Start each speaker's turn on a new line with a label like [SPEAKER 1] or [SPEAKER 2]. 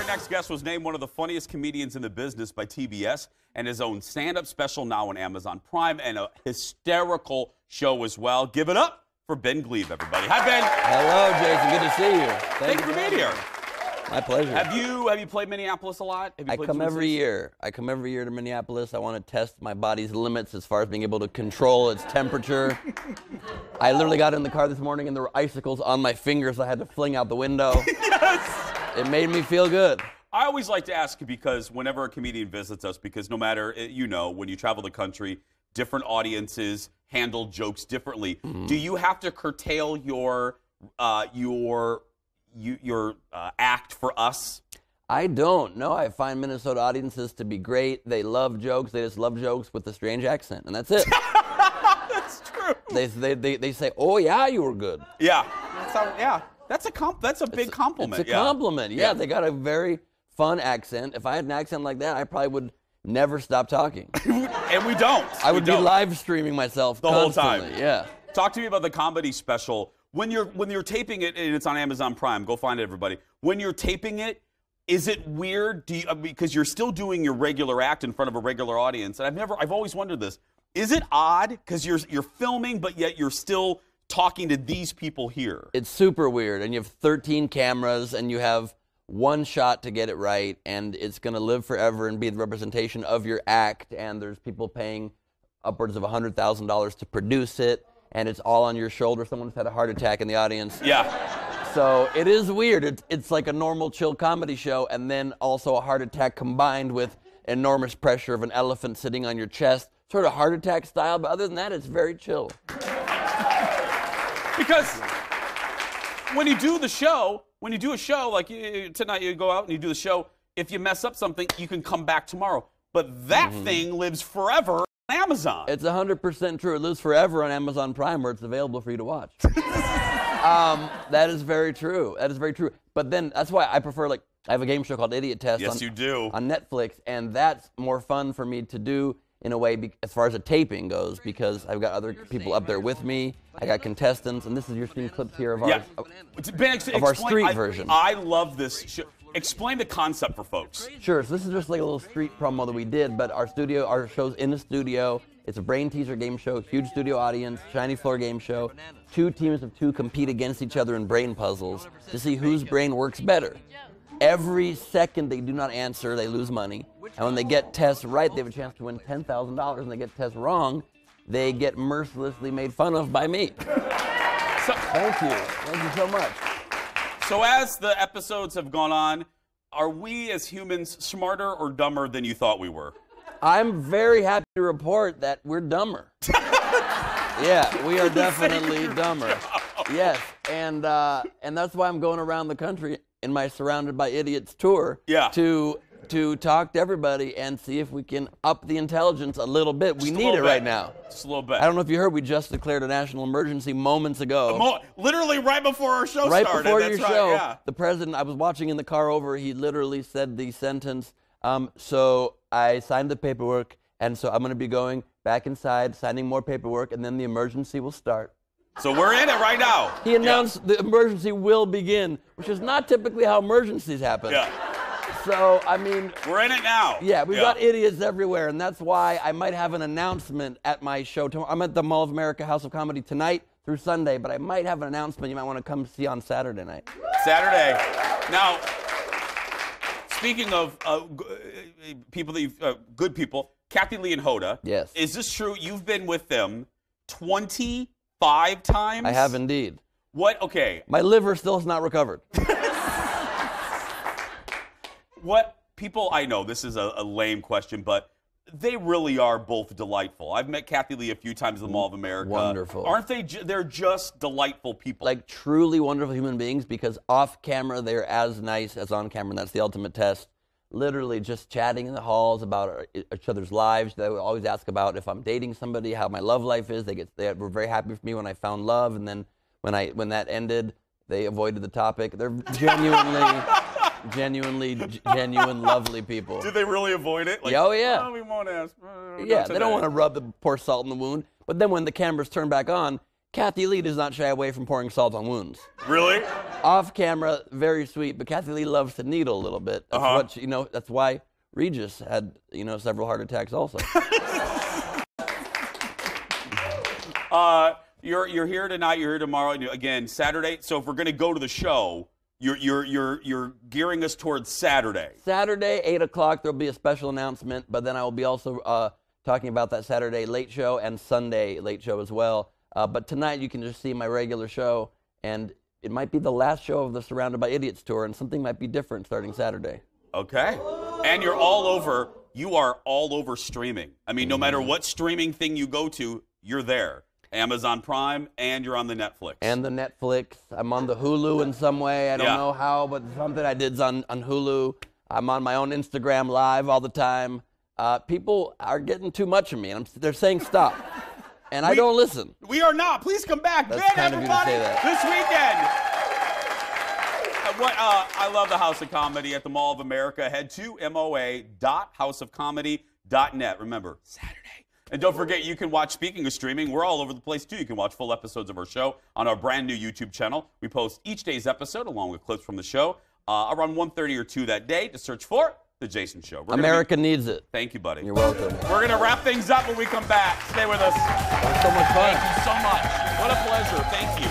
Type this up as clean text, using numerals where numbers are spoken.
[SPEAKER 1] next guest was named one of the funniest comedians in the business by TBS and his own stand-up special now on Amazon Prime and a hysterical show as well. Give it up for Ben Gleib, everybody. Hi, Ben.
[SPEAKER 2] Hello, Jason. Good to see you.
[SPEAKER 1] Thank you for being here.
[SPEAKER 2] My pleasure.
[SPEAKER 1] Have you played Minneapolis a lot?
[SPEAKER 2] I come every year. I come every year to Minneapolis. I want to test my body's limits as far as being able to control its temperature. I literally got in the car this morning and there were icicles on my fingers I had to fling out the window.
[SPEAKER 1] Yes!
[SPEAKER 2] It made me feel good.
[SPEAKER 1] I always like to ask because whenever a comedian visits us, because no matter, when you travel the country, different audiences handle jokes differently. Mm-hmm. Do you have to curtail your act for us?
[SPEAKER 2] I don't. No, I find Minnesota audiences to be great. They love jokes. They just love jokes with a strange accent, and that's it.
[SPEAKER 1] That's true.
[SPEAKER 2] They say, "Oh yeah, you were good."
[SPEAKER 1] Yeah. That's a big compliment.
[SPEAKER 2] It's a compliment. Yeah, they got a very fun accent. If I had an accent like that, I probably would never stop talking.
[SPEAKER 1] And we don't.
[SPEAKER 2] I would be live streaming myself
[SPEAKER 1] the
[SPEAKER 2] constantly.
[SPEAKER 1] whole time.
[SPEAKER 2] Yeah.
[SPEAKER 1] Talk to me about the comedy special. When you're taping it and it's on Amazon Prime, go find it, everybody. When you're taping it, is it weird? Because you're still doing your regular act in front of a regular audience, and I've always wondered this. Is it odd because you're filming, but yet you're still talking to these people here?
[SPEAKER 2] It's super weird, and you have 13 cameras, and you have one shot to get it right, and it's going to live forever and be the representation of your act, and there's people paying upwards of $100,000 to produce it, and it's all on your shoulder. Someone's had a heart attack in the audience.
[SPEAKER 1] Yeah.
[SPEAKER 2] So it is weird. It's like a normal chill comedy show, and then also a heart attack combined with enormous pressure of an elephant sitting on your chest, sort of heart attack style, but other than that, it's very chill.
[SPEAKER 1] Because when you do a show like tonight, you go out and you do the show. If you mess up something, you can come back tomorrow. But that thing lives forever on Amazon.
[SPEAKER 2] It's 100% true. It lives forever on Amazon Prime, where it's available for you to watch. That is very true. That is very true. But then that's why I prefer, I have a game show called Idiot Test.
[SPEAKER 1] Yes, you do.
[SPEAKER 2] On Netflix, and that's more fun for me to do in a way as far as a taping goes, because I've got other people up there with me. I got contestants, and this is your screen clips here of our street version.
[SPEAKER 1] I love this show. Explain the concept for folks.
[SPEAKER 2] Sure. So this is just like a little street promo that we did, but our show's in the studio. It's a brain teaser game show, huge studio audience, shiny floor game show. 2 teams of 2 compete against each other in brain puzzles to see whose brain works better. Every second they do not answer, they lose money. And when they get tests right, they have a chance to win $10,000. And they get tests wrong, they get mercilessly made fun of by me. Thank you. Thank you so much.
[SPEAKER 1] So as the episodes have gone on, are we as humans smarter or dumber than you thought we were?
[SPEAKER 2] I'm very happy to report that we're dumber. Yeah, we are definitely dumber. Yes, and that's why I'm going around the country in my Surrounded by Idiots tour to talk to everybody and see if we can up the intelligence a little bit. We need it right now.
[SPEAKER 1] Just a little bit.
[SPEAKER 2] I don't know if you heard, we just declared a national emergency moments ago.
[SPEAKER 1] Literally right before our show
[SPEAKER 2] started.
[SPEAKER 1] Right
[SPEAKER 2] before your show, the president, I was watching in the car over, he literally said the sentence, so I signed the paperwork, and so I'm going to be going back inside, signing more paperwork, and then the emergency will start.
[SPEAKER 1] So we're in it right now.
[SPEAKER 2] He announced the emergency will begin, which is not typically how emergencies happen.
[SPEAKER 1] Yeah.
[SPEAKER 2] So, I mean...
[SPEAKER 1] We're in it now.
[SPEAKER 2] Yeah, we've got idiots everywhere, and that's why I might have an announcement at my show tomorrow. I'm at the Mall of America House of Comedy tonight through Sunday, but I might have an announcement you might want to come see on Saturday night.
[SPEAKER 1] Saturday. Now, speaking of people that you've... good people, Kathy Lee and Hoda.
[SPEAKER 2] Yes.
[SPEAKER 1] Is this true? You've been with them 25 times?
[SPEAKER 2] I have indeed.
[SPEAKER 1] What? Okay.
[SPEAKER 2] My liver still has not recovered.
[SPEAKER 1] What people, I know this is a lame question, but they really are both delightful. I've met Kathy Lee a few times at the Mall of America.
[SPEAKER 2] Wonderful.
[SPEAKER 1] Aren't they? They're just delightful people.
[SPEAKER 2] Like truly wonderful human beings, because off camera they're as nice as on camera, and that's the ultimate test. Literally just chatting in the halls about each other's lives. They would always ask about if I'm dating somebody, how my love life is. They were very happy for me when I found love, and then when that ended, they avoided the topic. They're genuine, lovely people.
[SPEAKER 1] Did they really avoid it? Like,
[SPEAKER 2] oh, yeah.
[SPEAKER 1] Oh, we won't ask.
[SPEAKER 2] Yeah, they don't want to rub the poor salt in the wound. But then when the cameras turn back on, Kathy Lee does not shy away from pouring salt on wounds.
[SPEAKER 1] Really?
[SPEAKER 2] Off camera, very sweet, but Kathy Lee loves to needle a little bit. That's what she, that's why Regis had, several heart attacks also.
[SPEAKER 1] You're here tonight. You're here tomorrow. Again, Saturday. So if we're gonna go to the show, you're gearing us towards Saturday.
[SPEAKER 2] Saturday, 8 o'clock. There'll be a special announcement, but then I will be also talking about that Saturday late show and Sunday late show as well. But tonight you can just see my regular show, and it might be the last show of the Surrounded by Idiots tour, and something might be different starting Saturday.
[SPEAKER 1] Okay. And you're all over. You are all over streaming. I mean, no matter what streaming thing you go to, you're there. Amazon Prime, and you're on the Netflix.
[SPEAKER 2] And the Netflix. I'm on the Hulu in some way. I don't know how, but something I did's on Hulu. I'm on my own Instagram Live all the time. People are getting too much of me, and they're saying stop. And I don't listen.
[SPEAKER 1] We are not. Please come back.
[SPEAKER 2] That's
[SPEAKER 1] Ben,
[SPEAKER 2] kind of you to
[SPEAKER 1] everybody,
[SPEAKER 2] say that.
[SPEAKER 1] this weekend. I love the House of Comedy at the Mall of America. Head to moa.houseofcomedy.net. Remember, Saturday. And don't forget, you can watch, speaking of streaming, we're all over the place too. You can watch full episodes of our show on our brand new YouTube channel. We post each day's episode along with clips from the show around 1:30 or 2 that day. To search for The Jason Show.
[SPEAKER 2] America needs it.
[SPEAKER 1] Thank you, buddy.
[SPEAKER 2] You're welcome.
[SPEAKER 1] We're going to wrap things up when we come back. Stay with us.
[SPEAKER 2] That was so much fun.
[SPEAKER 1] Thank you so much. What a pleasure. Thank you.